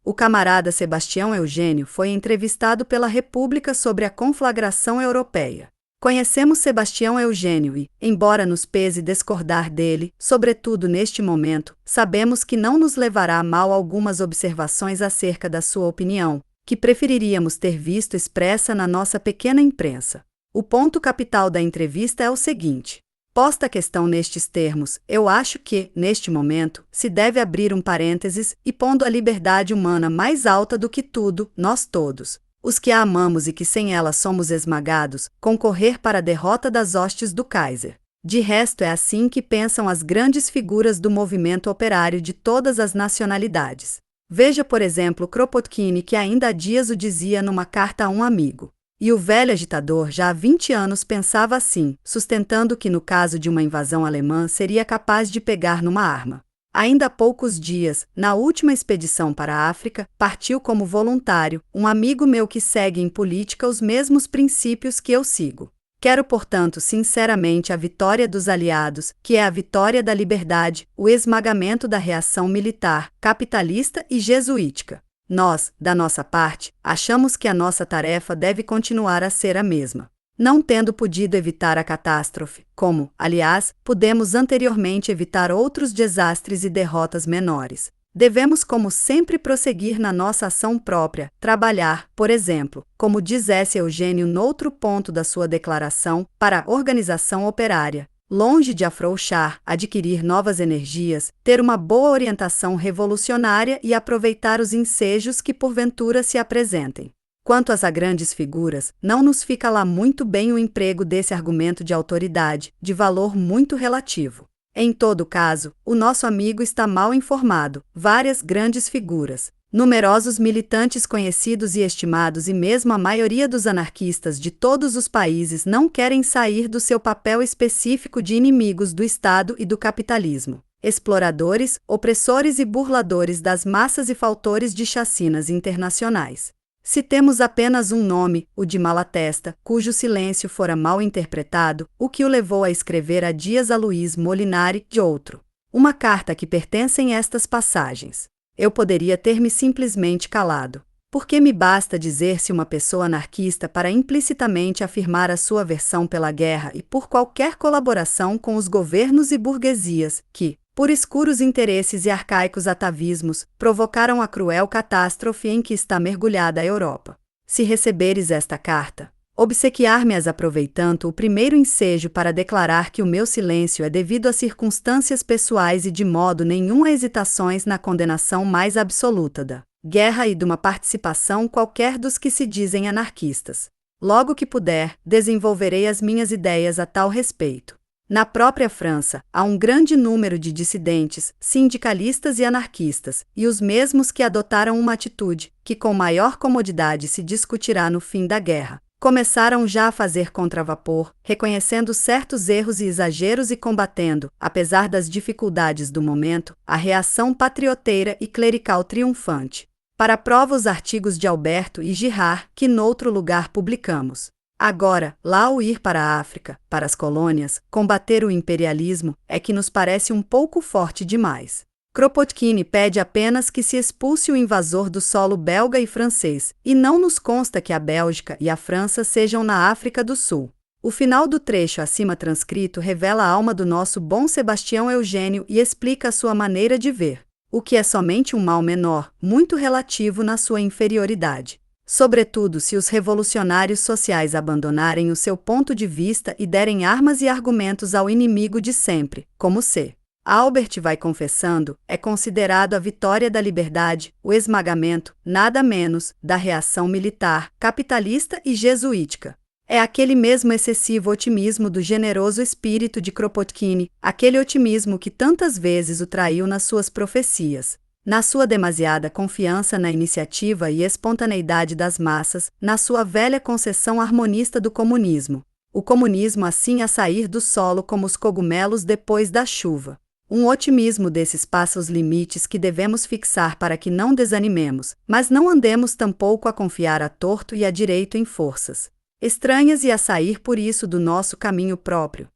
O camarada Sebastião Eugênio foi entrevistado pela República sobre a conflagração europeia. Conhecemos Sebastião Eugênio e, embora nos pese discordar dele, sobretudo neste momento, sabemos que não nos levará a mal algumas observações acerca da sua opinião, que preferiríamos ter visto expressa na nossa pequena imprensa. O ponto capital da entrevista é o seguinte. Posta a questão nestes termos, eu acho que, neste momento, se deve abrir um parênteses e pondo a liberdade humana mais alta do que tudo, nós todos, os que a amamos e que sem ela somos esmagados, concorrer para a derrota das hostes do Kaiser. De resto é assim que pensam as grandes figuras do movimento operário de todas as nacionalidades. Veja, por exemplo, Kropotkin, que ainda há dias o dizia numa carta a um amigo. E o velho agitador já há 20 anos pensava assim, sustentando que no caso de uma invasão alemã seria capaz de pegar numa arma. Ainda há poucos dias, na última expedição para a África, partiu como voluntário um amigo meu que segue em política os mesmos princípios que eu sigo. Quero, portanto, sinceramente a vitória dos aliados, que é a vitória da liberdade, o esmagamento da reação militar, capitalista e jesuítica. Nós, da nossa parte, achamos que a nossa tarefa deve continuar a ser a mesma. Não tendo podido evitar a catástrofe, como, aliás, pudemos anteriormente evitar outros desastres e derrotas menores. Devemos, como sempre, prosseguir na nossa ação própria, trabalhar, por exemplo, como dissesse Eugênio noutro ponto da sua declaração, para a organização operária. Longe de afrouxar, adquirir novas energias, ter uma boa orientação revolucionária e aproveitar os ensejos que porventura se apresentem. Quanto às grandes figuras, não nos fica lá muito bem o emprego desse argumento de autoridade, de valor muito relativo. Em todo caso, o nosso amigo está mal informado, várias grandes figuras. Numerosos militantes conhecidos e estimados e mesmo a maioria dos anarquistas de todos os países não querem sair do seu papel específico de inimigos do Estado e do capitalismo. Exploradores, opressores e burladores das massas e fautores de chacinas internacionais. Citemos apenas um nome, o de Malatesta, cujo silêncio fora mal interpretado, o que o levou a escrever há dias a Luiz Molinari de outro. Uma carta que pertencem estas passagens. Eu poderia ter-me simplesmente calado, porque me basta dizer-se uma pessoa anarquista para implicitamente afirmar a sua aversão pela guerra e por qualquer colaboração com os governos e burguesias que, por escuros interesses e arcaicos atavismos, provocaram a cruel catástrofe em que está mergulhada a Europa. Se receberes esta carta, obsequiar-me-as aproveitando o primeiro ensejo para declarar que o meu silêncio é devido a circunstâncias pessoais e de modo nenhum a hesitações na condenação mais absoluta da guerra e de uma participação qualquer dos que se dizem anarquistas. Logo que puder, desenvolverei as minhas ideias a tal respeito. Na própria França, há um grande número de dissidentes, sindicalistas e anarquistas, e os mesmos que adotaram uma atitude, que com maior comodidade se discutirá no fim da guerra. Começaram já a fazer contravapor, reconhecendo certos erros e exageros e combatendo, apesar das dificuldades do momento, a reação patrioteira e clerical triunfante. Para prova os artigos de Alberto e Girard, que noutro lugar publicamos. Agora, lá ao ir para a África, para as colônias, combater o imperialismo, é que nos parece um pouco forte demais. Kropotkin pede apenas que se expulse o invasor do solo belga e francês, e não nos consta que a Bélgica e a França sejam na África do Sul. O final do trecho acima transcrito revela a alma do nosso bom Sebastião Eugênio e explica a sua maneira de ver, o que é somente um mal menor, muito relativo na sua inferioridade. Sobretudo se os revolucionários sociais abandonarem o seu ponto de vista e derem armas e argumentos ao inimigo de sempre, como C. Albert vai confessando, é considerado a vitória da liberdade, o esmagamento, nada menos, da reação militar, capitalista e jesuítica. É aquele mesmo excessivo otimismo do generoso espírito de Kropotkin, aquele otimismo que tantas vezes o traiu nas suas profecias. Na sua demasiada confiança na iniciativa e espontaneidade das massas, na sua velha concepção harmonista do comunismo. O comunismo assim a sair do solo como os cogumelos depois da chuva. Um otimismo desses passa os limites que devemos fixar para que não desanimemos, mas não andemos tampouco a confiar a torto e a direito em forças estranhas e a sair por isso do nosso caminho próprio.